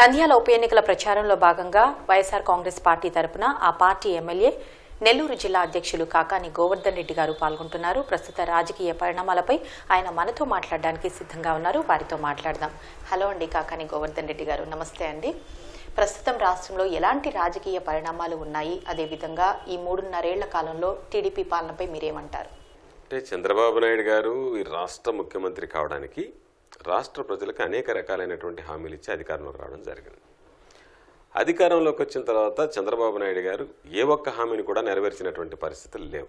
నంద్యాల ఉప ఎన్నికల ప్రచారంలో భాగంగా వైఎస్ఆర్ కాంగ్రెస్ పార్టీ తరపున ఆ పార్టీ ఎమ్మెల్యే నెల్లూరు జిల్లా అధ్యక్షులు కాకాని గోవర్ధన్ రెడ్డి గారు పాల్గొంటున్నారు. ప్రస్తుత రాజకీయ పరిణామాలపై ఆయన మనతో మాట్లాడడానికి సిద్ధంగా ఉన్నారు. వారితో మాట్లాడదాం. హలో అండి, కాకాని గోవర్ధన్ రెడ్డి గారు, నమస్తే అండి. ప్రస్తుతం రాష్ట్రంలో ఎలాంటి రాజకీయ పరిణామాలు ఉన్నాయి, అదేవిధంగా ఈ 3.5 ఏళ్ల కాలంలో టీడీపీ పాలనపై మీరేమంటారు? అంటే చంద్రబాబు నాయుడు గారు ఈ రాష్ట్ర ముఖ్యమంత్రి కావడానికి రాష్ట్ర ప్రజలకు అనేక రకాలైనటువంటి హామీలు ఇచ్చి అధికారంలోకి రావడం జరిగింది. అధికారంలోకి వచ్చిన తర్వాత చంద్రబాబు నాయుడు గారు ఏ ఒక్క హామీని కూడా నెరవేర్చినటువంటి పరిస్థితులు లేవు.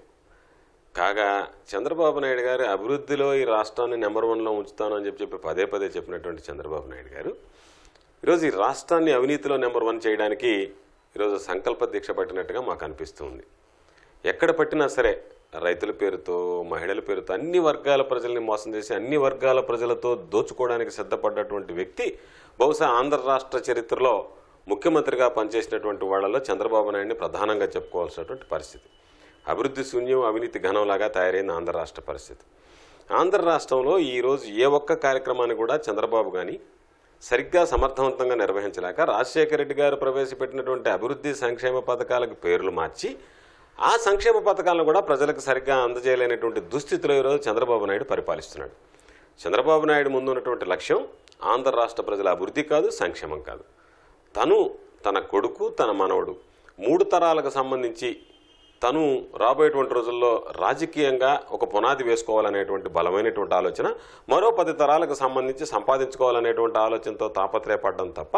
కాగా చంద్రబాబు నాయుడు గారు అభివృద్ధిలో ఈ రాష్ట్రాన్ని నెంబర్ 1లో ఉంచుతాను అని చెప్పి పదే పదే చెప్పినటువంటి చంద్రబాబు నాయుడు గారు ఈరోజు ఈ రాష్ట్రాన్ని అవినీతిలో నెంబర్ 1 చేయడానికి ఈరోజు సంకల్ప దీక్ష పట్టినట్టుగా మాకు అనిపిస్తుంది. ఎక్కడ పట్టినా సరే రైతుల పేరుతో, మహిళల పేరుతో అన్ని వర్గాల ప్రజల్ని మోసం చేసి అన్ని వర్గాల ప్రజలతో దోచుకోవడానికి సిద్ధపడ్డటువంటి వ్యక్తి బహుశా ఆంధ్ర రాష్ట్ర చరిత్రలో ముఖ్యమంత్రిగా పనిచేసినటువంటి వాళ్లలో చంద్రబాబు నాయుడిని ప్రధానంగా చెప్పుకోవాల్సినటువంటి పరిస్థితి. అభివృద్ధి శూన్యం, అవినీతి ఘనంలాగా తయారైన ఆంధ్ర రాష్ట్ర పరిస్థితి. ఆంధ్ర రాష్ట్రంలో ఈరోజు ఏ ఒక్క కార్యక్రమాన్ని కూడా చంద్రబాబు కానీ సరిగ్గా సమర్థవంతంగా నిర్వహించలేక రాజశేఖర రెడ్డి గారు ప్రవేశపెట్టినటువంటి అభివృద్ధి సంక్షేమ పథకాలకు పేర్లు మార్చి ఆ సంక్షేమ పథకాలను కూడా ప్రజలకు సరిగ్గా అందజేయలేనటువంటి దుస్థితిలో ఈరోజు చంద్రబాబు నాయుడు పరిపాలిస్తున్నాడు. చంద్రబాబు నాయుడు ముందు ఉన్నటువంటి లక్ష్యం ఆంధ్ర రాష్ట్ర ప్రజల అభివృద్ధి కాదు, సంక్షేమం కాదు. తను, తన కొడుకు, తన మనవడు 3 తరాలకు సంబంధించి తను రాబోయేటువంటి రోజుల్లో రాజకీయంగా ఒక పునాది వేసుకోవాలనేటువంటి బలమైనటువంటి ఆలోచన, మరో 10 తరాలకు సంబంధించి సంపాదించుకోవాలనేటువంటి ఆలోచనతో తాపత్రయపడడం తప్ప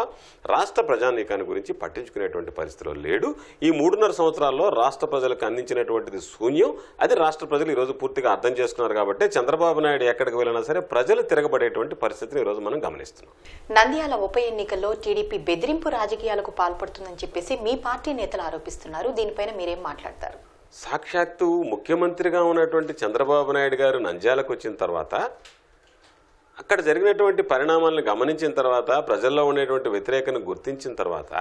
రాష్ట్ర ప్రజానీకాన్ని గురించి పట్టించుకునేటువంటి పరిస్థితిలో లేడు. ఈ 3.5 సంవత్సరాల్లో రాష్ట్ర ప్రజలకు అందించినటువంటిది శూన్యం. అది రాష్ట్ర ప్రజలు ఈరోజు పూర్తిగా అర్థం చేసుకున్నారు. కాబట్టి చంద్రబాబు నాయుడు ఎక్కడికి వెళ్ళినా సరే ప్రజలు తిరగబడేటువంటి పరిస్థితిని ఈరోజు మనం గమనిస్తున్నాం. నంద్యాల ఉప ఎన్నికల్లో టీడీపీ బెదిరింపు రాజకీయాలకు పాల్పడుతుందని చెప్పేసి మీ పార్టీ నేతలు ఆరోపిస్తున్నారు. దీనిపైన మీరేం మాట్లాడతారు? సాక్షాత్తు ముఖ్యమంత్రిగా ఉన్నటువంటి చంద్రబాబు నాయుడు గారు నంద్యాలకు వచ్చిన తర్వాత అక్కడ జరిగినటువంటి పరిణామాలను గమనించిన తర్వాత ప్రజల్లో ఉండేటువంటి వ్యతిరేకను గుర్తించిన తర్వాత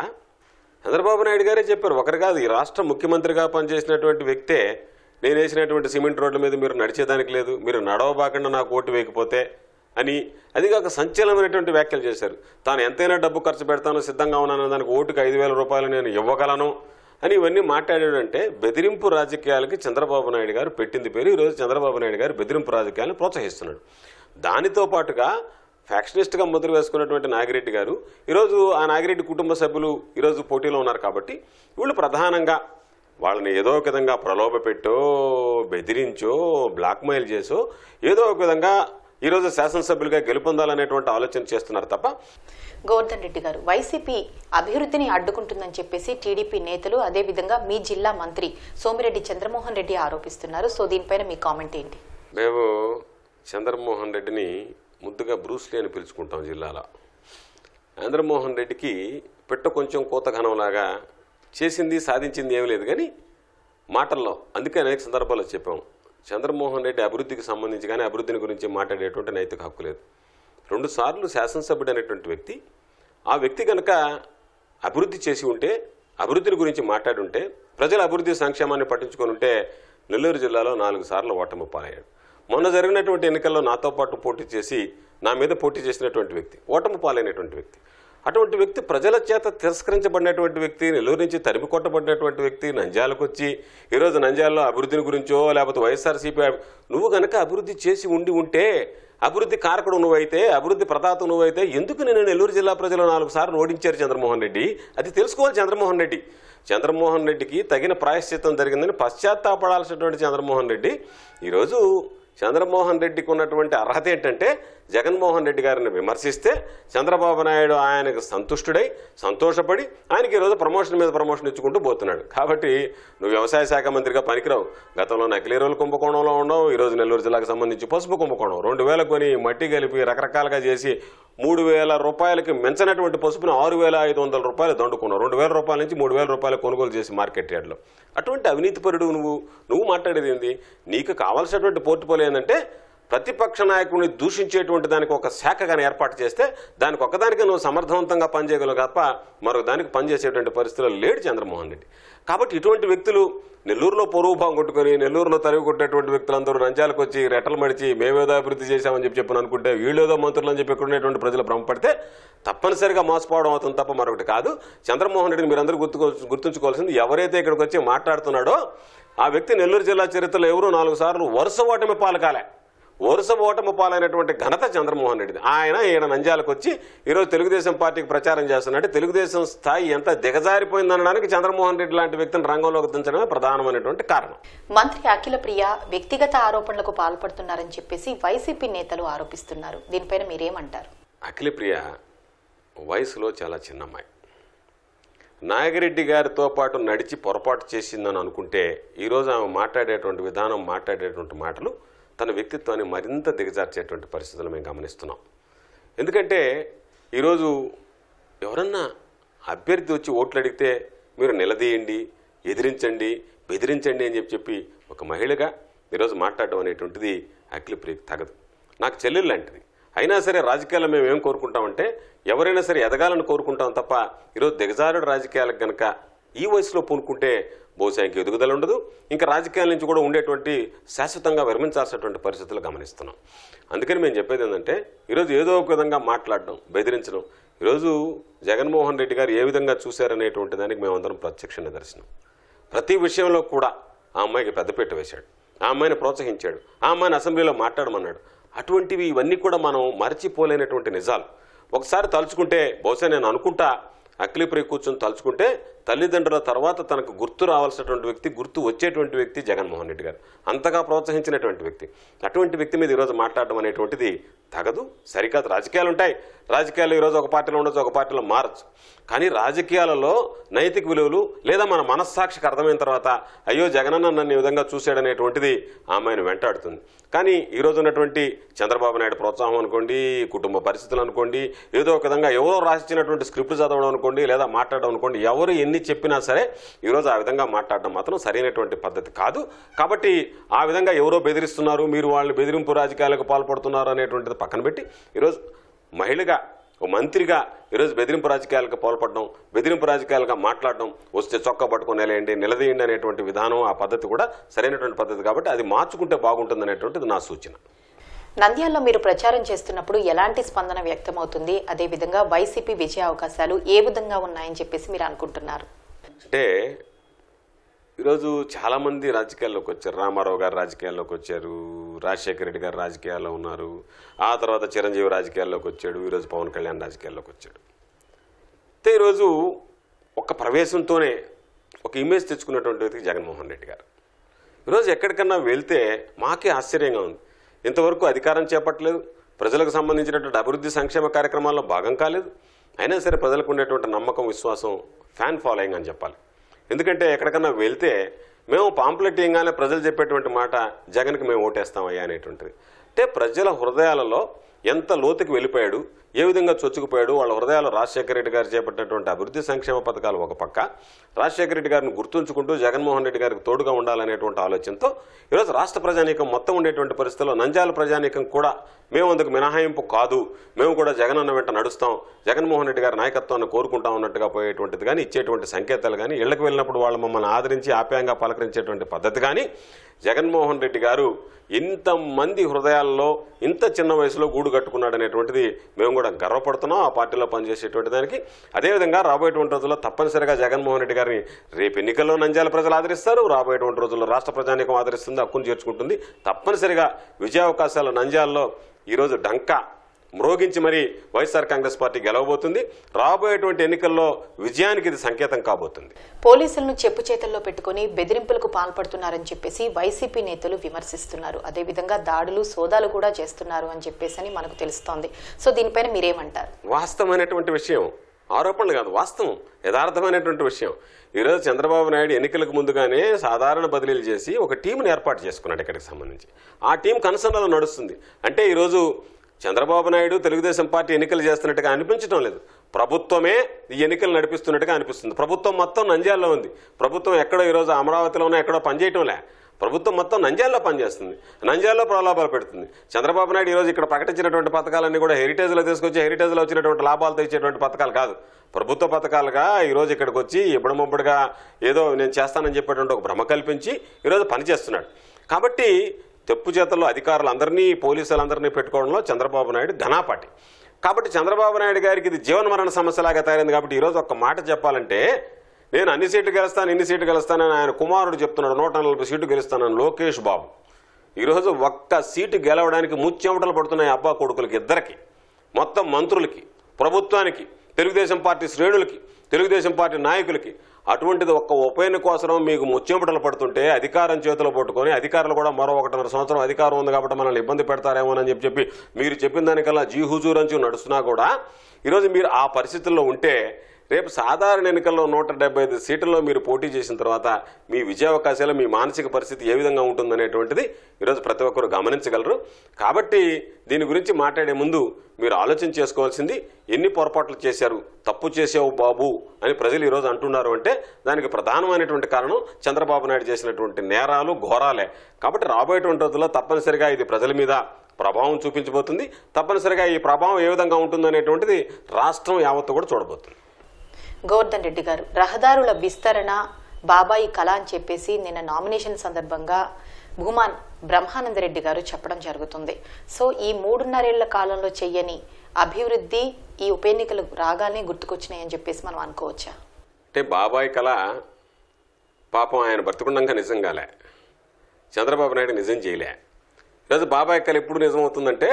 చంద్రబాబు నాయుడు గారే చెప్పారు, ఒకరు కాదు, ఈ రాష్ట్ర ముఖ్యమంత్రిగా పనిచేసినటువంటి వ్యక్తే నేను వేసినటువంటి సిమెంట్ రోడ్ల మీద మీరు నడిచేదానికి లేదు, మీరు నడవబాకుండా నాకు ఓటు వేయకపోతే అని, అది కాక సంచలనమైనటువంటి వ్యాఖ్యలు చేశారు. తాను ఎంతైనా డబ్బు ఖర్చు పెడతానో సిద్ధంగా ఉన్నాను, దానికి ఓటుకు 5,000 రూపాయలు నేను ఇవ్వగలను అని ఇవన్నీ మాట్లాడాడంటే బెదిరింపు రాజకీయాలకి చంద్రబాబు నాయుడు గారు పెట్టింది పేరు. ఈరోజు చంద్రబాబు నాయుడు గారు బెదిరింపు రాజకీయాలను ప్రోత్సహిస్తున్నాడు. దానితో పాటుగా ఫ్యాక్షనిస్ట్గా ముద్ర వేసుకున్నటువంటి నాగిరెడ్డి గారు, ఈరోజు ఆ నాగిరెడ్డి కుటుంబ సభ్యులు ఈరోజు పోటీలో ఉన్నారు. కాబట్టి వీళ్ళు ప్రధానంగా వాళ్ళని ఏదో ఒక విధంగా ప్రలోభ పెట్టో, బెదిరించో, బ్లాక్మెయిల్ చేసో ఏదో ఒక విధంగా ఈరోజు శాసనసభ్యులుగా గెలుపొందాలనేటువంటి ఆలోచన చేస్తున్నారు తప్ప. గోవర్ధన్ రెడ్డి గారు, వైసీపీ అభివృద్ధిని అడ్డుకుంటుందని చెప్పేసి టీడీపీ నేతలు, అదేవిధంగా మీ జిల్లా మంత్రి సోమిరెడ్డి చంద్రమోహన్ రెడ్డి ఆరోపిస్తున్నారు. సో దీనిపైన మీ కామెంట్ ఏంటి? మేము చంద్రమోహన్ రెడ్డిని ముద్దుగా బ్రూస్లీ అని పిలుచుకుంటాం జిల్లాలో. చంద్రమోహన్ రెడ్డికి పెట్ట కొంచెం కోతఘనంలాగా చేసింది సాధించింది ఏమీ లేదు, కానీ మాటల్లో, అందుకే అనేక సందర్భాల్లో చెప్పాము, చంద్రమోహన్ రెడ్డి అభివృద్ధికి సంబంధించి కానీ అభివృద్ధిని గురించి మాట్లాడేటువంటి నైతిక హక్కు లేదు. 2 సార్లు శాసనసభ్యుడు అనేటువంటి వ్యక్తి, ఆ వ్యక్తి కనుక అభివృద్ధి చేసి ఉంటే, అభివృద్ధిని గురించి మాట్లాడి ఉంటే, ప్రజల అభివృద్ధి సంక్షేమాన్ని పట్టించుకొని ఉంటే నెల్లూరు జిల్లాలో 4 సార్లు ఓటమి పాలయ్యాడు. మొన్న జరిగినటువంటి ఎన్నికల్లో నాతో పాటు పోటీ చేసి నా మీద పోటీ చేసినటువంటి వ్యక్తి, ఓటమి పాలైనటువంటి వ్యక్తి. అటువంటి వ్యక్తి ప్రజల చేత తిరస్కరించబడినటువంటి వ్యక్తి, నెల్లూరు నుంచి తరిమి కొట్టబడినటువంటి వ్యక్తి నంద్యాలకు వచ్చి ఈరోజు నంద్యాలలో అభివృద్ధిని గురించో లేకపోతే వైఎస్ఆర్సీపీ నువ్వు కనుక అభివృద్ధి చేసి ఉంటే, అభివృద్ధి కారకుడు నువ్వైతే, అభివృద్ధి ప్రదాత నువ్వైతే ఎందుకు నేను నెల్లూరు జిల్లా ప్రజలు 4 సార్లు ఓడించారు చంద్రమోహన్ రెడ్డి? అది తెలుసుకోవాలి చంద్రమోహన్ రెడ్డి. చంద్రమోహన్ రెడ్డికి తగిన ప్రాయశ్చిత్తం జరిగిందని పశ్చాత్తాపడాల్సినటువంటి చంద్రమోహన్ రెడ్డి ఈరోజు చంద్రమోహన్ రెడ్డికి ఉన్నటువంటి అర్హత ఏంటంటే జగన్మోహన్ రెడ్డి గారిని విమర్శిస్తే చంద్రబాబు నాయుడు ఆయనకు సంతుష్టుడై సంతోషపడి ఆయనకి ఈరోజు ప్రమోషన్ మీద ప్రమోషన్ ఇచ్చుకుంటూ పోతున్నాడు. కాబట్టి నువ్వు వ్యవసాయ శాఖ మంత్రిగా పనికిరావు. గతంలో నకిలీ ఎరువుల కుంభకోణంలో ఉండవు, ఈరోజు నెల్లూరు జిల్లాకు సంబంధించి పసుపు కుంభకోణం 2,000 కొని మట్టి కలిపి రకరకాలుగా చేసి 3,000 రూపాయలకి మించినటువంటి పసుపుని 6,500 రూపాయలు దండుకున్నావు. 2,000 రూపాయల నుంచి 3,000 రూపాయలు కొనుగోలు చేసి మార్కెట్ యార్డ్లో. అటువంటి అవినీతి పరుడు నువ్వు మాట్లాడేది ఏంది? నీకు కావాల్సినటువంటి పోర్ట్ఫోలియో ఏంటంటే ప్రతిపక్ష నాయకుడిని దూషించేటువంటి దానికి ఒక శాఖగానే ఏర్పాటు చేస్తే దానికి ఒక్కదానికి నువ్వు సమర్థవంతంగా పనిచేయగలవు తప్ప మరొక దానికి పనిచేసేటువంటి పరిస్థితుల్లో లేడు చంద్రమోహన్ రెడ్డి. కాబట్టి ఇటువంటి వ్యక్తులు నెల్లూరులో పొరుగు భాగం కొట్టుకొని నెల్లూరులో తరిగి కొట్టేటువంటి వ్యక్తులందరూ నంజాలకు వచ్చి రెట్టలు మడిచి మేమేదో అభివృద్ధి చేశామని చెప్పి అనుకుంటే వీళ్ళేదో మంత్రులు అని చెప్పి ఇక్కడ ఉన్నటువంటి ప్రజలు భ్రమపడితే తప్పనిసరిగా మోసపోవడం అవుతుంది తప్ప మరొకటి కాదు. చంద్రమోహన్ రెడ్డిని మీరందరూ గుర్తుంచుకోవాల్సింది, ఎవరైతే ఇక్కడికి వచ్చి మాట్లాడుతున్నాడో ఆ వ్యక్తి నెల్లూరు జిల్లా చరిత్రలో ఎవరూ 4 సార్లు వరుస ఓటమి పాలకాలే. వరుస ఓటమి పాలైనటువంటి ఘనత చంద్రమోహన్ రెడ్డిది. ఈయన నంద్యాలకు వచ్చి ఈరోజు తెలుగుదేశం పార్టీకి ప్రచారం చేస్తున్నాడు. తెలుగుదేశం స్థాయి ఎంత దిగజారిపోయిందనడానికి చంద్రమోహన్ రెడ్డి లాంటి వ్యక్తిని రంగంలోకి దించడమే ప్రధానమైనటువంటి కారణం. మంత్రి అఖిల ప్రియ వ్యక్తిగత ఆరోపణలకు పాల్పడుతున్నారని చెప్పేసి వైసీపీ నేతలు ఆరోపిస్తున్నారు. దీనిపైన మీరేమంటారు? అఖిల ప్రియ వయసులో చాలా చిన్నమ్మాయి. నాగిరెడ్డి గారితో పాటు నడిచి పొరపాటు చేసిందని అనుకుంటే ఈరోజు ఆమె మాట్లాడేటువంటి విధానం, మాట్లాడేటువంటి మాటలు తన వ్యక్తిత్వాన్ని మరింత దిగజార్చేటువంటి పరిస్థితులు మేము గమనిస్తున్నాం. ఎందుకంటే ఈరోజు ఎవరన్నా అభ్యర్థి వచ్చి ఓట్లు అడిగితే మీరు నిలదీయండి, ఎదిరించండి, బెదిరించండి అని చెప్పి ఒక మహిళగా ఈరోజు మాట్లాడడం అనేటువంటిది అఖిల ప్రియకి తగదు. నాకు చెల్లెలు లాంటిది. అయినా సరే రాజకీయాల్లో మేము ఏం కోరుకుంటామంటే ఎవరైనా సరే ఎదగాలని కోరుకుంటాం తప్ప ఈరోజు దిగజారుడు రాజకీయాలకు కనుక ఈ వయసులో పూనుకుంటే బహుశా ఇంక ఎదుగుదల ఉండదు. ఇంకా రాజకీయాల నుంచి కూడా ఉండేటువంటి శాశ్వతంగా విరమించాల్సినటువంటి పరిస్థితులు గమనిస్తున్నాం. అందుకని మేము చెప్పేది ఏంటంటే ఈరోజు ఏదో ఒక విధంగా మాట్లాడడం, బెదిరించడం, ఈరోజు జగన్మోహన్ రెడ్డి గారు ఏ విధంగా చూశారనేటువంటి దానికి మేమందరం ప్రత్యక్ష నిదర్శనం. ప్రతి విషయంలో కూడా ఆ అమ్మాయికి పెద్దపీట వేశాడు, ఆ అమ్మాయిని ప్రోత్సహించాడు, ఆ అమ్మాయిని అసెంబ్లీలో మాట్లాడమన్నాడు. అటువంటివి ఇవన్నీ కూడా మనం మరచిపోలేనటువంటి నిజాలు. ఒకసారి తలుచుకుంటే బహుశా నేను అనుకుంటా అఖిల ప్రియ కూర్చొని తలుచుకుంటే తల్లిదండ్రుల తర్వాత తనకు గుర్తు రావాల్సినటువంటి వ్యక్తి, గుర్తు వచ్చేటువంటి వ్యక్తి జగన్మోహన్ రెడ్డి గారు. అంతగా ప్రోత్సహించినటువంటి వ్యక్తి. అటువంటి వ్యక్తి మీద ఈరోజు మాట్లాడడం అనేటువంటిది తగదు, సరికాదు. రాజకీయాలు ఉంటాయి, రాజకీయాలు ఈరోజు ఒక పార్టీలో ఉండొచ్చు, ఒక పార్టీలో మారచ్చు. కానీ రాజకీయాలలో నైతిక విలువలు లేదా మన మనస్సాక్షికి అర్థమైన తర్వాత అయ్యో జగనన్న నన్ను ఈ విధంగా చూశాడనేటువంటిది ఆ అమ్మాయిని వెంటాడుతుంది. కానీ ఈరోజు ఉన్నటువంటి చంద్రబాబు నాయుడు ప్రోత్సాహం అనుకోండి, కుటుంబ పరిస్థితులు అనుకోండి, ఏదో ఒక విధంగా ఎవరో రాసిచ్చినటువంటి స్క్రిప్ట్ చదవడం అనుకోండి, లేదా మాట్లాడడం అనుకోండి, ఎవరు ఎన్ని చెప్పినా సరే ఈరోజు ఆ విధంగా మాట్లాడడం మాత్రం సరైనటువంటి పద్ధతి కాదు. కాబట్టి ఆ విధంగా ఎవరో బెదిరిస్తున్నారు, మీరు వాళ్ళని బెదిరింపు రాజకీయాలకు పాల్పడుతున్నారు అనేటువంటిది పక్కన పెట్టి ఈరోజు మహిళగా, ఓ మంత్రిగా ఈరోజు బెదిరింపు రాజకీయాలకు పాల్పడడం, బెదిరింపు రాజకీయాలుగా మాట్లాడడం, వస్తే చొక్కా పట్టుకొని నిలదీయండి అనేటువంటి విధానం, ఆ పద్ధతి కూడా సరైనటువంటి పద్ధతి. కాబట్టి అది మార్చుకుంటే బాగుంటుంది అనేటువంటిది నా సూచన. నంద్యాలలో మీరు ప్రచారం చేస్తున్నప్పుడు ఎలాంటి స్పందన వ్యక్తమవుతుంది? అదేవిధంగా వైసీపీ విజయ అవకాశాలు ఏ విధంగా ఉన్నాయని చెప్పేసి మీరు అనుకుంటున్నారు? అంటే ఈరోజు చాలామంది రాజకీయాల్లోకి వచ్చారు. రామారావు గారు రాజకీయాల్లోకి వచ్చారు, రాజశేఖర రెడ్డి గారు రాజకీయాల్లో ఉన్నారు, ఆ తర్వాత చిరంజీవి రాజకీయాల్లోకి వచ్చాడు, ఈరోజు పవన్ కళ్యాణ్ రాజకీయాల్లోకి వచ్చాడు. అయితే ఈరోజు ఒక ప్రవేశంతోనే ఒక ఇమేజ్ తెచ్చుకున్నటువంటి వ్యక్తి జగన్మోహన్ రెడ్డి గారు. ఈరోజు ఎక్కడికన్నా వెళ్తే మాకే ఆశ్చర్యంగా ఉంది. ఇంతవరకు అధికారం చేపట్టలేదు, ప్రజలకు సంబంధించినటువంటి అభివృద్ధి సంక్షేమ కార్యక్రమాల్లో భాగం కాలేదు. అయినా సరే ప్రజలకు ఉండేటువంటి నమ్మకం, విశ్వాసం, ఫ్యాన్ ఫాలోయింగ్ అని చెప్పాలి. ఎందుకంటే ఎక్కడికన్నా వెళ్తే మేము పాంప్లెట్ ఇవ్వగానే ప్రజలు చెప్పేటువంటి మాట జగన్కి మేము ఓటేస్తామయ్యా అనేటువంటిది. అంటే ప్రజల హృదయాలలో ఎంత లోతుకి వెళ్ళిపోయాడు, ఏ విధంగా చొచ్చుకుపోయాడు, వాళ్ళ హృదయాలు రాజశేఖర రెడ్డి గారు చేపట్టినటువంటి అభివృద్ధి సంక్షేమ పథకాలు ఒక పక్క, రాజశేఖర రెడ్డి గారిని గుర్తుంచుకుంటూ జగన్మోహన్ రెడ్డి గారికి తోడుగా ఉండాలనేటువంటి ఆలోచనతో ఈరోజు రాష్ట్ర ప్రజానీకం మొత్తం ఉండేటువంటి పరిస్థితుల్లో నంద్యాల ప్రజానీకం కూడా మేము అందుకు మినహాయింపు కాదు, మేము కూడా జగనన్న వెంట నడుస్తాం, జగన్మోహన్ రెడ్డి గారి నాయకత్వాన్ని కోరుకుంటాం అన్నట్టుగా పోయేటువంటిది కానీ, ఇచ్చేటువంటి సంకేతాలు కానీ, ఇళ్లకు వెళ్ళినప్పుడు వాళ్ళు మమ్మల్ని ఆదరించి ఆప్యాయంగా పలకరించేటువంటి పద్ధతి కానీ, జగన్మోహన్ రెడ్డి గారు ఇంతమంది హృదయాల్లో ఇంత చిన్న వయసులో గూడు కట్టుకున్నాడు అనేటువంటిది మేము కూడా గర్వపడుతున్నాం ఆ పార్టీలో పనిచేసేటువంటి దానికి. అదేవిధంగా రాబోయేటువంటి రోజుల్లో తప్పనిసరిగా జగన్మోహన్ రెడ్డి గారిని రేపు ఎన్నికల్లో నంద్యాల ప్రజలు ఆదరిస్తారు, రాబోయేటువంటి రోజుల్లో రాష్ట్ర ప్రజానీకం ఆదరిస్తుంది, హక్కును చేర్చుకుంటుంది. తప్పనిసరిగా విజయావకాశాలు నంద్యాలలో ఈరోజు డంకా మ్రోగించి మరీ వైఎస్ఆర్ కాంగ్రెస్ పార్టీ గెలవబోతుంది. రాబోయేటువంటి ఎన్నికల్లో విజయానికి ఇది సంకేతం కాబోతుంది. పోలీసులను చెప్పు చేతల్లో పెట్టుకుని బెదిరింపులకు పాల్పడుతున్నారని చెప్పేసి వైసీపీ నేతలు విమర్శిస్తున్నారు. అదేవిధంగా దాడులు, సోదాలు కూడా చేస్తున్నారు అని చెప్పేసి మనకు తెలుస్తోంది. సో దీనిపైన మీరేమంటారు? వాస్తవమైనటువంటి విషయం, ఆరోపణలు కాదు, వాస్తవం, యథార్థమైనటువంటి విషయం. ఈరోజు చంద్రబాబు నాయుడు ఎన్నికలకు ముందుగానే సాధారణ బదిలీలు చేసి ఒక టీంని ఏర్పాటు చేసుకున్నాడు ఇక్కడికి సంబంధించి. ఆ టీం కన్సర్న్లో నడుస్తుంది. అంటే ఈరోజు చంద్రబాబు నాయుడు తెలుగుదేశం పార్టీ ఎన్నికలు చేస్తున్నట్టుగా అనిపించడం లేదు, ప్రభుత్వమే ఈ ఎన్నికలు నడిపిస్తున్నట్టుగా అనిపిస్తుంది. ప్రభుత్వం మొత్తం నంద్యాలలో ఉంది. ప్రభుత్వం ఎక్కడో ఈరోజు అమరావతిలోనే ఎక్కడో పనిచేయటంలే, ప్రభుత్వం మొత్తం నంద్యాలలో పనిచేస్తుంది, నంద్యాలలో ప్రలోభాలు పెడుతుంది. చంద్రబాబు నాయుడు ఈరోజు ఇక్కడ ప్రకటించినటువంటి పథకాలన్నీ కూడా హెరిటేజ్లో తీసుకొచ్చి హెరిటేజ్లో వచ్చినటువంటి లాభాలతో ఇచ్చేటువంటి పథకాలు కాదు, ప్రభుత్వ పథకాలుగా ఈరోజు ఇక్కడికి వచ్చి ఇబ్బడముబ్బడిగా ఏదో నేను చేస్తానని చెప్పేటువంటి ఒక భ్రమ కల్పించి ఈరోజు పనిచేస్తున్నాడు. కాబట్టి తెప్పు చేతల్లో అధికారులందరినీ పోలీసులందరినీ పెట్టుకోవడంలో చంద్రబాబు నాయుడు ఘనాపాటి. కాబట్టి చంద్రబాబు నాయుడు గారికి ఇది జీవనమరణ సమస్యలాగా తయారైంది. కాబట్టి ఈరోజు ఒక్క మాట చెప్పాలంటే, నేను అన్ని సీట్లు గెలుస్తాను ఇన్ని సీట్లు గెలుస్తానని ఆయన కుమారుడు చెప్తున్నాడు, 140 సీట్లు గెలుస్తానని లోకేష్ బాబు. ఈరోజు ఒక్క సీటు గెలవడానికి ముచ్చెమటలు పడుతున్నాయి అబ్బా కొడుకులకి ఇద్దరికి, మొత్తం మంత్రులకి, ప్రభుత్వానికి, తెలుగుదేశం పార్టీ శ్రేణులకి, తెలుగుదేశం పార్టీ నాయకులకి. అటువంటిది ఒక్క ఉప ఎన్నిక కోసం మీకు ముచ్చెమటలు పడుతుంటే అధికారం చేతిలో పట్టుకొని అధికారులు కూడా మరో 1.5 సంవత్సరం అధికారం ఉంది కాబట్టి మనల్ని ఇబ్బంది పెడతారేమోనని చెప్పి మీరు చెప్పిన దానికల్లా జీ హుజూర్ అంచు నడుస్తున్నా కూడా ఈరోజు మీరు ఆ పరిస్థితుల్లో ఉంటే రేపు సాధారణ ఎన్నికల్లో 175 సీట్లలో మీరు పోటీ చేసిన తర్వాత మీ విజయావకాశాలు, మీ మానసిక పరిస్థితి ఏ విధంగా ఉంటుందనేటువంటిది ఈరోజు ప్రతి ఒక్కరు గమనించగలరు. కాబట్టి దీని గురించి మాట్లాడే ముందు మీరు ఆలోచన చేసుకోవాల్సింది, ఎన్ని పొరపాట్లు చేశారు, తప్పు చేసావు బాబు అని ప్రజలు ఈరోజు అంటున్నారు అంటే దానికి ప్రధానమైనటువంటి కారణం చంద్రబాబు నాయుడు చేసినటువంటి నేరాలు, ఘోరాలే. కాబట్టి రాబోయేటువంటి రోజుల్లో తప్పనిసరిగా ఇది ప్రజల మీద ప్రభావం చూపించబోతుంది. తప్పనిసరిగా ఈ ప్రభావం ఏ విధంగా ఉంటుందనేటువంటిది రాష్ట్రం యావత్తు కూడా చూడబోతుంది. గోవర్ధన్ రెడ్డి గారు, రహదారుల విస్తరణ బాబాయి కళ అని చెప్పేసి నిన్న నామినేషన్ సందర్భంగా భూమాన్ బ్రహ్మానందరెడ్డి గారు చెప్పడం జరుగుతుంది. సో ఈ 3.5 ఏళ్ల కాలంలో చెయ్యని అభివృద్ధి ఈ ఉప ఎన్నికలు రాగానే గుర్తుకొచ్చినాయని చెప్పేసి మనం అనుకోవచ్చా? అంటే బాబాయి కళ పాపం ఆయన బ్రతుకుండంగా నిజం కాలే, చంద్రబాబు నాయుడు నిజం చేయలే. ఈరోజు బాబాయి కళ ఎప్పుడు నిజం అవుతుందంటే,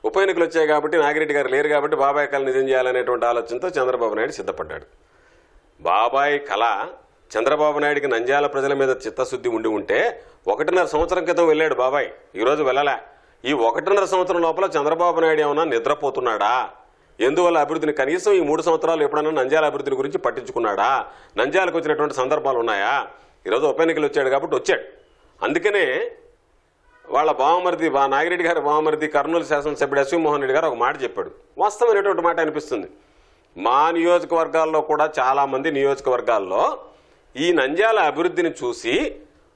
ఉప ఎన్నికలు వచ్చాయి కాబట్టి నాగిరెడ్డి గారు లేరు కాబట్టి బాబాయి కళ నిజం చేయాలనేటువంటి ఆలోచనతో చంద్రబాబు నాయుడు సిద్ధపడ్డాడు. బాబాయి కళ చంద్రబాబు నాయుడికి నంద్యాల ప్రజల మీద చిత్తశుద్ధి ఉండి ఉంటే 1.5 సంవత్సరం క్రితం వెళ్ళాడు బాబాయ్, ఈరోజు వెళ్ళలే. ఈ 1.5 సంవత్సరం లోపల చంద్రబాబు నాయుడు ఏమన్నా నిద్రపోతున్నాడా? ఎందువల్ల అభివృద్ధిని కనీసం ఈ 3 సంవత్సరాలు ఎప్పుడైనా నంద్యాల అభివృద్ధిని గురించి పట్టించుకున్నాడా? నంద్యాలకు వచ్చినటువంటి సందర్భాలు ఉన్నాయా? ఈరోజు ఉప ఎన్నికలు వచ్చాడు కాబట్టి వచ్చాడు. అందుకనే వాళ్ళ బావమరిది, నాగిరెడ్డి గారి బావమరిది, కర్నూలు శాసనసభ్యుడు ఎస్వి మోహన్ రెడ్డి గారు ఒక మాట చెప్పాడు, వాస్తవమైనటువంటి మాట అనిపిస్తుంది. మా నియోజకవర్గాల్లో కూడా చాలామంది నియోజకవర్గాల్లో ఈ నంద్యాల అభివృద్ధిని చూసి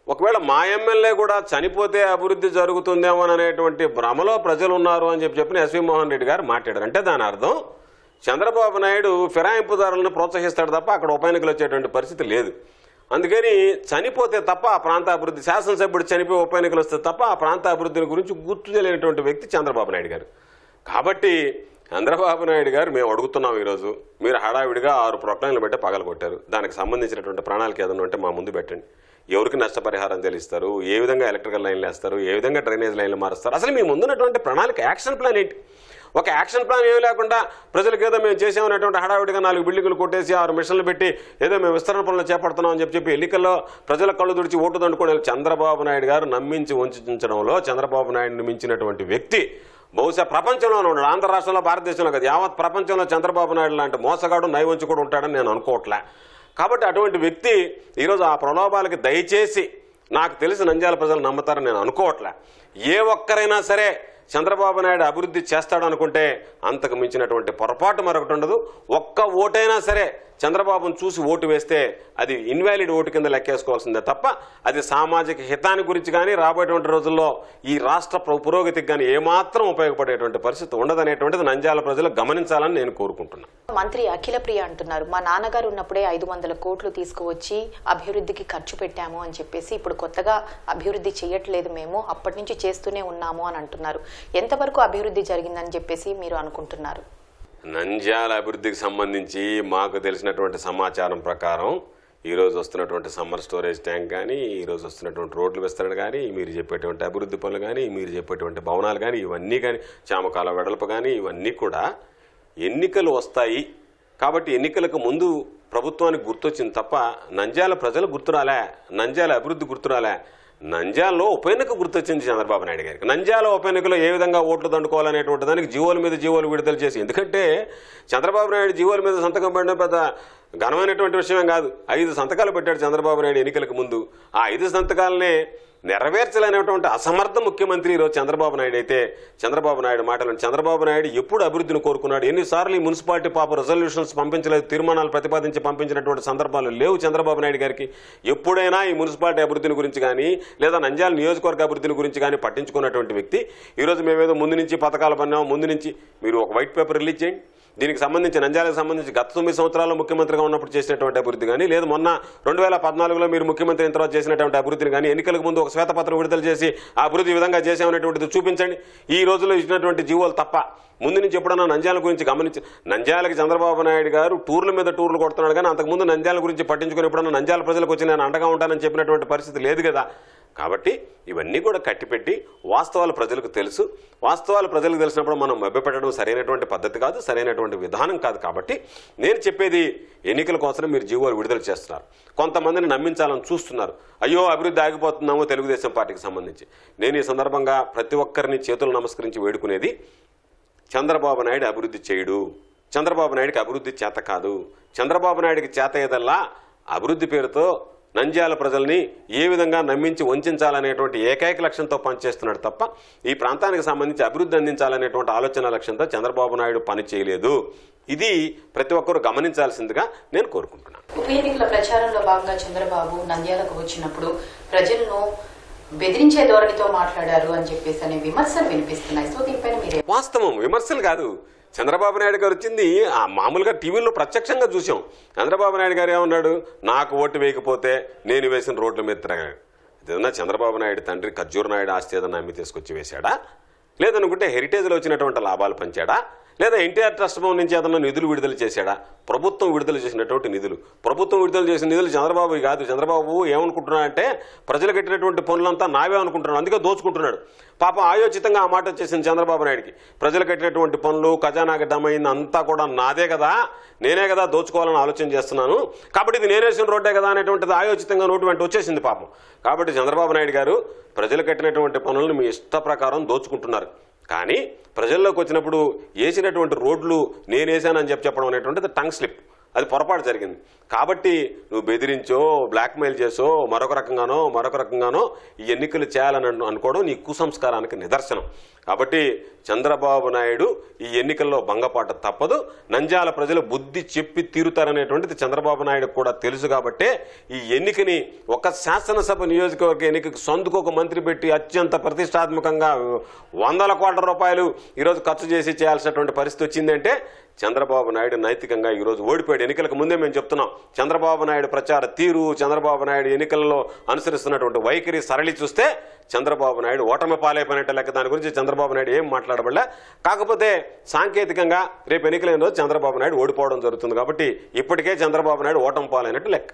ఒకవేళ మా ఎమ్మెల్యే కూడా చనిపోతే అభివృద్ధి జరుగుతుందేమో అనేటువంటి భ్రమలో ప్రజలు ఉన్నారు అని చెప్పిన ఎస్వి మోహన్ రెడ్డి గారు మాట్లాడారు. అంటే దాని అర్థం చంద్రబాబు నాయుడు ఫిరాయింపుదారులను ప్రోత్సహిస్తాడు తప్ప అక్కడ ఉప ఎన్నికలు వచ్చేటువంటి పరిస్థితి లేదు. అందుకని చనిపోతే తప్ప ఆ ప్రాంత అభివృద్ధి, శాసనసభ్యుడు చనిపోయి ఉప ఎన్నికలు వస్తే తప్ప ఆ ప్రాంత అభివృద్ధిని గురించి గుర్తు తెలియనటువంటి వ్యక్తి చంద్రబాబు నాయుడు గారు. కాబట్టి చంద్రబాబు నాయుడు గారు మేము అడుగుతున్నాం, ఈరోజు మీరు హడావిడిగా 6 ప్రొక్లైన్లు పెట్టి పగలగొట్టారు. దానికి సంబంధించినటువంటి ప్రణాళిక ఏదైనా ఉంటే మా ముందు పెట్టండి. ఎవరికి నష్టపరిహారం చెల్లిస్తారు, ఏ విధంగా ఎలక్ట్రికల్ లైన్లు వేస్తారు, ఏ విధంగా డ్రైనేజ్ లైన్లు మారుస్తారు, అసలు మీ ముందున్నటువంటి ప్రణాళిక, యాక్షన్ ప్లాన్ ఏంటి? ఒక యాక్షన్ ప్లాన్ ఏమీ లేకుండా ప్రజలకు ఏదో మేము చేసామనేటువంటి హడావిడిగా 4 బిల్డింగులు కొట్టేసి 6 మిషన్లు పెట్టి ఏదో మేము విస్తరణ పనులు చేపడుతున్నాం అని చెప్పి ఎన్నికల్లో ప్రజల కళ్ళు తుడిచి ఓటు దండుకోవడం చంద్రబాబు నాయుడు గారు నమ్మించి ఉంచడంలో చంద్రబాబు నాయుడిని మించినటువంటి వ్యక్తి బహుశా ప్రపంచంలోనే ఉన్నాడు. ఆంధ్ర రాష్ట్రంలో, భారతదేశంలో కదా, యావత్ ప్రపంచంలో చంద్రబాబు నాయుడు లాంటి మోసగాడు, నైవంచి కూడా ఉంటాడని నేను అనుకోవట్లే. కాబట్టి అటువంటి వ్యక్తి ఈరోజు ఆ ప్రలోభాలకి దయచేసి, నాకు తెలిసి నంద్యాల ప్రజలు నమ్ముతారని నేను అనుకోవట్లే. ఏ ఒక్కరైనా సరే చంద్రబాబు నాయుడు అభివృద్ధి చేస్తాడు అనుకుంటే అంతకు మించినటువంటి పొరపాటు మరొకటి ఉండదు. ఒక్క ఓటైనా సరే చంద్రబాబును చూసి ఓటు వేస్తే అది ఇన్వాలిడ్ ఓటు కింద లెక్కేసుకోవాల్సిందే తప్ప అది సామాజిక హితాన్ని గురించి కానీ రాబోయేటువంటి రోజుల్లో ఈ రాష్ట్ర పురోగతికి కానీ ఏమాత్రం ఉపయోగపడేటువంటి పరిస్థితి ఉండదనేటువంటిది నంద్యాల ప్రజలు గమనించాలని నేను కోరుకుంటున్నాను. మంత్రి అఖిలప్రియ అంటున్నారు, మా నాన్నగారు ఉన్నప్పుడే 500 కోట్లు తీసుకువచ్చి అభివృద్ధికి ఖర్చు పెట్టాము అని చెప్పేసి, ఇప్పుడు కొత్తగా అభివృద్ధి చేయట్లేదు, మేము అప్పటి నుంచి చేస్తూనే ఉన్నాము అని అంటున్నారు. ఎంతవరకు అభివృద్ధి జరిగిందని చెప్పేసి మీరు అనుకుంటున్నారు? నంద్యాల అభివృద్ధికి సంబంధించి మాకు తెలిసినటువంటి సమాచారం ప్రకారం ఈరోజు వస్తున్నటువంటి సమ్మర్ స్టోరేజ్ ట్యాంక్ కానీ, ఈరోజు వస్తున్నటువంటి రోడ్లు విస్తరణ కానీ, మీరు చెప్పేటువంటి అభివృద్ధి పనులు కానీ, మీరు చెప్పేటువంటి భవనాలు కానీ, ఇవన్నీ కానీ, చామకాల వెడల్పు కానీ, ఇవన్నీ కూడా ఎన్నికలు వస్తాయి కాబట్టి ఎన్నికలకు ముందు ప్రభుత్వానికి గుర్తొచ్చింది తప్ప నంద్యాల ప్రజలు గుర్తురాలే, నంద్యాల అభివృద్ధి గుర్తురాలే. నంద్యాలలో ఉప ఎన్నిక గుర్తొచ్చింది చంద్రబాబు నాయుడు గారికి. నంద్యాల ఉప ఎన్నికలో ఏ విధంగా ఓట్లు దండుకోవాలనేటువంటి దానికి జీవోల మీద జీవోలు విడుదల చేసి, ఎందుకంటే చంద్రబాబు నాయుడు జీవోల మీద సంతకం పడిన పెద్ద ఘనమైనటువంటి విషయం కాదు. 5 సంతకాలు పెట్టాడు చంద్రబాబు నాయుడు ఎన్నికలకు ముందు. ఆ 5 సంతకాలనే నెరవేర్చలేనటువంటి అసమర్థ ముఖ్యమంత్రి ఈరోజు చంద్రబాబు నాయుడు అయితే చంద్రబాబు నాయుడు మాటలను చంద్రబాబు నాయుడు ఎప్పుడు అభివృద్ధిని కోరుకున్నాడు? ఎన్నిసార్లు ఈ మున్సిపాలిటీ పాప రెజల్యూషన్స్ పంపించలేదు, తీర్మానాలు ప్రతిపాదించి పంపించినటువంటి సందర్భాలు లేవు చంద్రబాబు నాయుడు గారికి. ఎప్పుడైనా ఈ మున్సిపాలిటీ అభివృద్ధిని గురించి కానీ లేదా నంద్యాల నియోజకవర్గ అభివృద్ధిని గురించి కానీ పట్టించుకున్నటువంటి వ్యక్తి ఈరోజు మేమేదో ముందు నుంచి పథకాలు పన్నాం, ముందు నుంచి మీరు ఒక వైట్ పేపర్ రిలీజ్ చేయండి. దీనికి సంబంధించి నంద్యాలకు సంబంధించి గత 9 సంవత్సరాల్లో ముఖ్యమంత్రిగా ఉన్నప్పుడు చేసినటువంటి అభివృద్ధి కానీ, లేదు మొన్న 2014లో మీరు ముఖ్యమంత్రి అయిన తర్వాత చేసినటువంటి అభివృద్ధిని కానీ, ఎన్నికలకు ముందు ఒక శ్వేతపత్రం విడుదల చేసి ఆ అభివృద్ధి విధంగా చేసామనేటువంటిది చూపించండి. ఈ రోజుల్లో ఇచ్చినటువంటి జీవోలు తప్ప ముందు నుంచి ఎప్పుడన్నా నంద్యాల గురించి గమనించి, నంద్యాలకి చంద్రబాబు నాయుడు గారు టూర్ల మీద టూర్లు కొడుతున్నాడు కానీ అంతకుముందు నంద్యాల గురించి పట్టించుకుని ఎప్పుడన్నా నంద్యాల ప్రజలకు వచ్చి నేను అండగా ఉంటానని చెప్పినటువంటి పరిస్థితి లేదు కదా. కాబట్టి ఇవన్నీ కూడా కట్టిపెట్టి వాస్తవాలు ప్రజలకు తెలుసు. వాస్తవాలు ప్రజలకు తెలిసినప్పుడు మనం మభ్యపెట్టడం సరైనటువంటి పద్ధతి కాదు, సరైనటువంటి విధానం కాదు. కాబట్టి నేను చెప్పేది, ఎన్నికల కోసం మీరు జీవోలు విడుదల చేస్తున్నారు, కొంతమందిని నమ్మించాలని చూస్తున్నారు. అయ్యో అభివృద్ధి ఆగిపోతున్నామో తెలుగుదేశం పార్టీకి సంబంధించి. నేను ఈ సందర్భంగా ప్రతి ఒక్కరిని చేతులు నమస్కరించి వేడుకునేది, చంద్రబాబు నాయుడు అభివృద్ధి చేయడు, చంద్రబాబు నాయుడికి అభివృద్ధి చేత కాదు. చంద్రబాబు నాయుడికి చేత ఏదల్లా అభివృద్ధి పేరుతో నంద్యాల ప్రజల్ని ఏ విధంగా నమ్మించి వంచాలనేటువంటి ఏకైక లక్ష్యంతో పనిచేస్తున్నాడు తప్ప ఈ ప్రాంతానికి సంబంధించి అభివృద్ధి అందించాలనేటువంటి ఆలోచన లక్ష్యంతో చంద్రబాబు నాయుడు పని చేయలేదు. ఇది ప్రతి ఒక్కరూ గమనించాల్సిందిగా నేను కోరుకుంటున్నాను. ఉప ఎన్నికల ప్రచారంలో భాగంగా చంద్రబాబు నంద్యాలకు వచ్చినప్పుడు ప్రజలను బెదిరించే ధోరణితో మాట్లాడారు అని చెప్పేసి అనే విమర్శలు వినిపిస్తున్నాయి. సో దీనిపైన మీరే? వాస్తవం, విమర్శలు కాదు. చంద్రబాబు నాయుడు గారు వచ్చింది మామూలుగా టీవీలో ప్రత్యక్షంగా చూసాం. చంద్రబాబు నాయుడు గారు ఏమన్నాడు? నాకు ఓటు వేయకపోతే నేను వేసిన రోడ్ల మీద తిరగాడు. ఏదన్నా చంద్రబాబు నాయుడు తండ్రి ఖర్జూర్ నాయుడు ఆస్తి ఏదన్నా అమ్మి తీసుకొచ్చి వేశాడా? లేదనుకుంటే హెరిటేజ్లో వచ్చినటువంటి లాభాలు పంచాడా? లేదా ఎన్టీఆర్ ట్రస్ట్ భవన్ నుంచి ఏదన్నా నిధులు విడుదల చేశాడా? ప్రభుత్వం విడుదల చేసినటువంటి నిధులు, ప్రభుత్వం విడుదల చేసిన నిధులు చంద్రబాబు కాదు. చంద్రబాబు ఏమనుకుంటున్నాడంటే ప్రజలు కట్టినటువంటి పనులంతా నావే అనుకుంటున్నాడు, అందుకే దోచుకుంటున్నాడు. పాపం ఆయోచితంగా ఆ మాట వచ్చేసింది చంద్రబాబు నాయుడికి. ప్రజలు కట్టినటువంటి పనులు, ఖజానాకి డమైంది అంతా కూడా నాదే కదా, నేనే కదా దోచుకోవాలని ఆలోచన చేస్తున్నాను, కాబట్టి ఇది నేనేసిన రోడ్డే కదా అనేటువంటిది ఆయోచితంగా నోటు వెంట వచ్చేసింది పాపం. కాబట్టి చంద్రబాబు నాయుడు గారు ప్రజలు కట్టినటువంటి పనులను మీ ఇష్ట ప్రకారం దోచుకుంటున్నారు. కానీ ప్రజల్లోకి వచ్చినప్పుడు వేసినటువంటి రోడ్లు నేనేసానని చెప్పడం అనేటువంటిది టంగ్ స్లిప్, అది పొరపాటు జరిగింది. కాబట్టి నువ్వు బెదిరించో, బ్లాక్మెయిల్ చేసో, మరొక రకంగానో ఈ ఎన్నికలు చేయాలని అనుకోవడం నీ కుసంస్కారానికి నిదర్శనం. కాబట్టి చంద్రబాబు నాయుడు ఈ ఎన్నికల్లో భంగపాట తప్పదు. నంద్యాల ప్రజలు బుద్ధి చెప్పి తీరుతారనేటువంటిది చంద్రబాబు నాయుడు కూడా తెలుసు. కాబట్టే ఈ ఎన్నికని ఒక శాసనసభ నియోజకవర్గ ఎన్నికకు సొంతకు ఒక మంత్రి పెట్టి అత్యంత ప్రతిష్టాత్మకంగా 100 కోట్ల రూపాయలు ఈరోజు ఖర్చు చేసి చేయాల్సినటువంటి పరిస్థితి వచ్చిందంటే చంద్రబాబు నాయుడు నైతికంగా ఈరోజు ఓడిపోయాడు. ఎన్నికలకు ముందే మేము చెప్తున్నాం, చంద్రబాబు నాయుడు ప్రచార తీరు, చంద్రబాబు నాయుడు ఎన్నికల్లో అనుసరిస్తున్నటువంటి వైఖరి సరళి చూస్తే చంద్రబాబు నాయుడు ఓటమి పాలైపోయినట్టు లెక్క. దాని గురించి చంద్రబాబు నాయుడు ఏం మాట్లాడబడలే. కాకపోతే సాంకేతికంగా రేపు ఎన్నికలైన రోజు చంద్రబాబు నాయుడు ఓడిపోవడం జరుగుతుంది. కాబట్టి ఇప్పటికే చంద్రబాబు నాయుడు ఓటమి పాలైనట్టు లెక్క.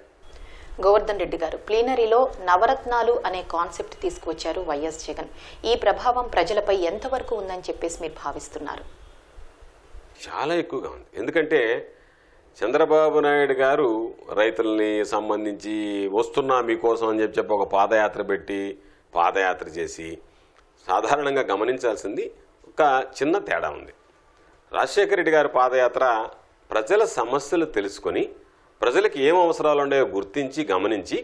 గోవర్ధన్ రెడ్డి గారు, ప్లీనరీలో నవరత్నాలు అనే కాన్సెప్ట్ తీసుకువచ్చారు వైఎస్ జగన్. ఈ ప్రభావం ప్రజలపై ఎంతవరకు ఉందని చెప్పేసి మీరు భావిస్తున్నారు? చాలా ఎక్కువగా ఉంది. ఎందుకంటే చంద్రబాబు నాయుడు గారు రైతుల్ని సంబంధించి వస్తున్నా మీకోసం అని చెప్పి ఒక పాదయాత్ర చేసి సాధారణంగా గమనించాల్సింది ఒక చిన్న తేడా ఉంది. రాజశేఖర రెడ్డి గారి పాదయాత్ర ప్రజల సమస్యలు తెలుసుకొని ప్రజలకు ఏం అవసరాలు ఉన్నాయో గుర్తించి గమనించి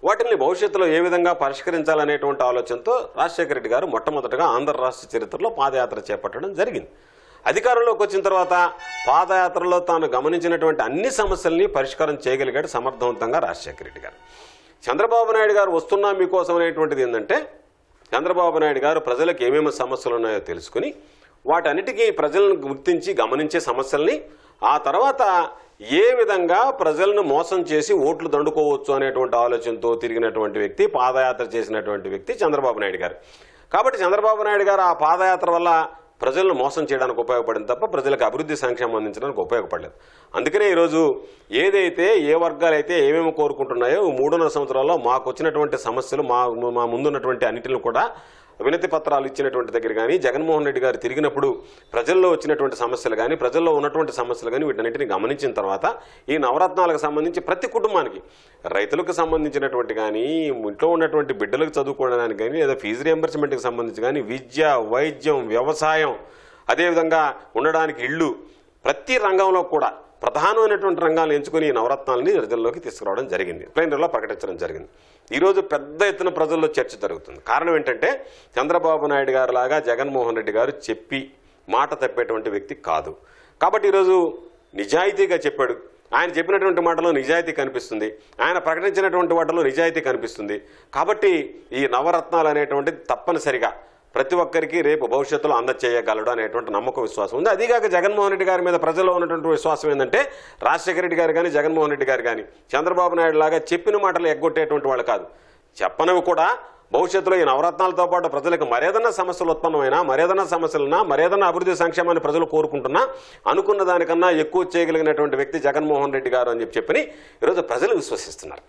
వాటిని భవిష్యత్తులో ఏ విధంగా పరిష్కరించాలనేటువంటి ఆలోచనతో రాజశేఖర రెడ్డి గారు మొట్టమొదటగా ఆంధ్ర రాష్ట్ర చరిత్రలో పాదయాత్ర చేపట్టడం జరిగింది. అధికారంలోకి వచ్చిన తర్వాత పాదయాత్రలో తాను గమనించినటువంటి అన్ని సమస్యల్ని పరిష్కారం చేయగలిగాడు సమర్థవంతంగా రాజశేఖర రెడ్డి గారు. చంద్రబాబు నాయుడు గారు వస్తున్నా మీకోసం అనేటువంటిది ఏంటంటే, చంద్రబాబు నాయుడు గారు ప్రజలకు ఏమేమి సమస్యలు ఉన్నాయో తెలుసుకుని వాటన్నిటికీ ప్రజలను గుర్తించి గమనించే సమస్యల్ని ఆ తర్వాత ఏ విధంగా ప్రజలను మోసం చేసి ఓట్లు దండుకోవచ్చు అనేటువంటి ఆలోచనతో తిరిగినటువంటి వ్యక్తి, పాదయాత్ర చేసినటువంటి వ్యక్తి చంద్రబాబు నాయుడు గారు. కాబట్టి చంద్రబాబు నాయుడు గారు ఆ పాదయాత్ర వల్ల ప్రజలను మోసం చేయడానికి ఉపయోగపడింది తప్ప ప్రజలకు అభివృద్ధి సంక్షేమం అందించడానికి ఉపయోగపడలేదు. అందుకనే ఈరోజు ఏదైతే ఏ వర్గాలైతే ఏమేమి కోరుకుంటున్నాయో 3.5 సంవత్సరాల్లో మాకు వచ్చినటువంటి సమస్యలు మా ముందున్నటువంటి అన్నిటిని కూడా వినతి పత్రాలు ఇచ్చినటువంటి దగ్గర కానీ, జగన్మోహన్ రెడ్డి గారు తిరిగినప్పుడు ప్రజల్లో వచ్చినటువంటి సమస్యలు కానీ, ప్రజల్లో ఉన్నటువంటి సమస్యలు కానీ వీటన్నిటిని గమనించిన తర్వాత ఈ నవరత్నాలకు సంబంధించి ప్రతి కుటుంబానికి, రైతులకు సంబంధించినటువంటి కానీ, ఇంట్లో ఉన్నటువంటి బిడ్డలకు చదువుకోవడానికి కానీ, లేదా ఫీజు రియంబర్స్మెంట్కి సంబంధించి కానీ, విద్య, వైద్యం, వ్యవసాయం, అదేవిధంగా ఉండడానికి ఇళ్ళు, ప్రతి రంగంలో కూడా ప్రధానమైనటువంటి రంగాలను ఎంచుకుని ఈ నవరత్నాలని ప్రజల్లోకి తీసుకురావడం జరిగింది, ప్లేనరీలో ప్రకటించడం జరిగింది. ఈరోజు పెద్ద ఎత్తున ప్రజల్లో చర్చ జరుగుతుంది. కారణం ఏంటంటే చంద్రబాబు నాయుడు గారు లాగా జగన్మోహన్ రెడ్డి గారు చెప్పి మాట తప్పేటువంటి వ్యక్తి కాదు. కాబట్టి ఈరోజు నిజాయితీగా చెప్పాడు. ఆయన చెప్పినటువంటి మాటలో నిజాయితీ కనిపిస్తుంది, ఆయన ప్రకటించినటువంటి వాటిలో నిజాయితీ కనిపిస్తుంది. కాబట్టి ఈ నవరత్నాలు అనేటువంటిది తప్పనిసరిగా ప్రతి ఒక్కరికి రేపు భవిష్యత్తులో అందచేయగలడు అనేటువంటి నమ్మకం, విశ్వాసం ఉంది. అదిగాక జగన్మోహన్ రెడ్డి గారి మీద ప్రజల్లో ఉన్నటువంటి విశ్వాసం ఏంటంటే రాజశేఖర రెడ్డి గారు కానీ జగన్మోహన్ రెడ్డి గారు కానీ చంద్రబాబు నాయుడు లాగా చెప్పిన మాటలు ఎగ్గొట్టేటువంటి వాళ్ళు కాదు. చెప్పనవి కూడా భవిష్యత్తులో ఈ నవరత్నాలతో పాటు ప్రజలకు మరేదన్నా సమస్యలు ఉత్పన్నమైనా, మరేదన్నా సమస్యలున్నా, మరేదన్నా అభివృద్ధి సంక్షేమాన్ని ప్రజలు కోరుకుంటున్నా అనుకున్న దానికన్నా ఎక్కువ చేయగలిగినటువంటి వ్యక్తి జగన్మోహన్ రెడ్డి గారు అని చెప్పని ఈరోజు ప్రజలు విశ్వసిస్తున్నారు.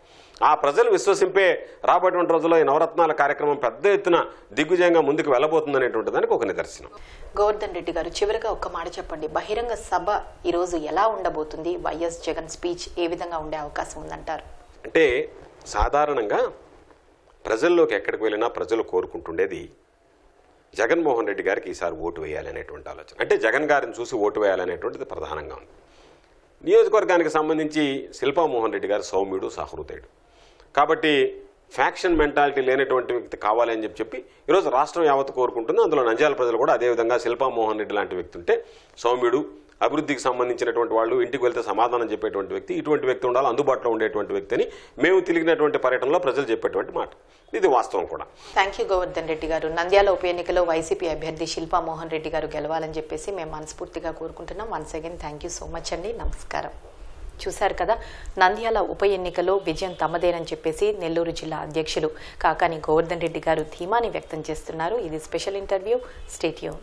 ఆ ప్రజలు విశ్వసింపే రాబోయేటువంటి రోజుల్లో ఈ నవరత్నాల కార్యక్రమం పెద్ద ఎత్తున దిగ్విజయంగా ముందుకు వెళ్ళబోతుందనేటువంటి దానికి ఒక నిదర్శనం. గోవర్ధన్ రెడ్డి గారు, చివరిగా ఒక్క మాట చెప్పండి. బహిరంగ సభ ఈరోజు ఎలా ఉండబోతుంది? వైఎస్ జగన్ స్పీచ్ ఏ విధంగా ఉండే అవకాశం ఉందంటారు? అంటే సాధారణంగా ప్రజల్లోకి ఎక్కడికి వెళ్ళినా ప్రజలు కోరుకుంటుండేది జగన్మోహన్ రెడ్డి గారికి ఈసారి ఓటు వేయాలనేటువంటి ఆలోచన. అంటే జగన్ గారిని చూసి ఓటు వేయాలనేటువంటిది ప్రధానంగా ఉంది. నియోజకవర్గానికి సంబంధించి శిల్పామోహన్ రెడ్డి గారు సౌమ్యుడు, సహృదయుడు. కాబట్టి ఫ్యాక్షన్ మెంటాలిటీ లేనటువంటి వ్యక్తి కావాలని చెప్పి ఈరోజు రాష్ట్రం యావత్తు కోరుకుంటుంది. అందులో నంద్యాల ప్రజలు కూడా అదేవిధంగా శిల్పామోహన్ రెడ్డి లాంటి వ్యక్తి ఉంటే, సౌమ్యుడు, అభివృద్ధికి సంబంధించినటువంటి వాళ్ళు, ఇంటికి వెళ్తే సమాధానం చెప్పేటువంటి వ్యక్తి, ఇటువంటి వ్యక్తి ఉండాలి, అందుబాటులో ఉండేటువంటి వ్యక్తి అని మేము తిరిగినటువంటి పర్యటనలో ప్రజలు చెప్పేటువంటి మాట. ఇది వాస్తవం కూడా. థ్యాంక్ యూ గోవర్ధన్ రెడ్డి గారు. నంద్యాల ఉప ఎన్నికలో వైసీపీ అభ్యర్థి శిల్పామోహన్ రెడ్డి గారు గెలవాలని చెప్పేసి మేము మనస్ఫూర్తిగా కోరుకుంటున్నాం. Once again thank you so much అండి. నమస్కారం. చూశారు కదా, నంద్యాల ఉప ఎన్నికలో విజయం తమదేనని చెప్పేసి నెల్లూరు జిల్లా అధ్యక్షులు కాకాని గోవర్ధన్ రెడ్డి గారు ధీమాని వ్యక్తం చేస్తున్నారు. ఇది స్పెషల్ ఇంటర్వ్యూ. Stay tune.